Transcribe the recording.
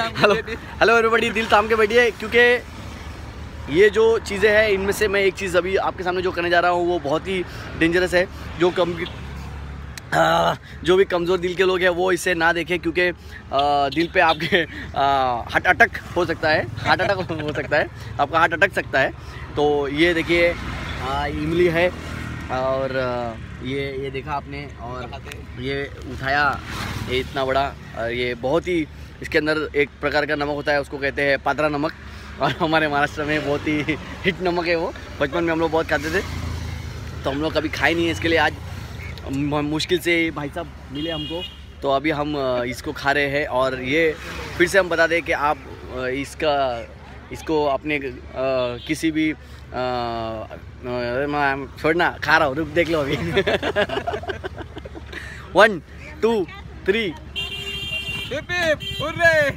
Hello hello everybody, दिल थाम के बैठिए क्योंकि ये जो चीज़ें हैं इनमें से मैं एक चीज़ अभी आपके सामने जो करने जा रहा हूँ वो बहुत ही डेंजरस है। जो भी कमज़ोर दिल के लोग हैं वो इसे ना देखें क्योंकि दिल पे आपके हार्ट अटैक हो सकता है, आपका हार्ट अटक सकता है। तो ये देखिए इमली है और ये देखा आपने, और ये उठाया, ये इतना बड़ा, ये बहुत ही, इसके अंदर एक प्रकार का नमक होता है, उसको कहते हैं पादरा नमक, और हमारे महाराष्ट्र में बहुत ही हिट नमक है वो। बचपन में हम लोग बहुत खाते थे, तो हम लोग कभी खाए नहीं है, इसके लिए आज मुश्किल से भाई साहब मिले हमको, तो अभी हम इसको खा रहे हैं। और ये फिर से हम बता दें कि आप इसको अपने किसी भी छोड़ना, खा रहा हूँ, रुक देख लो अभी 1 2 3 हिप हिप हुर्रे।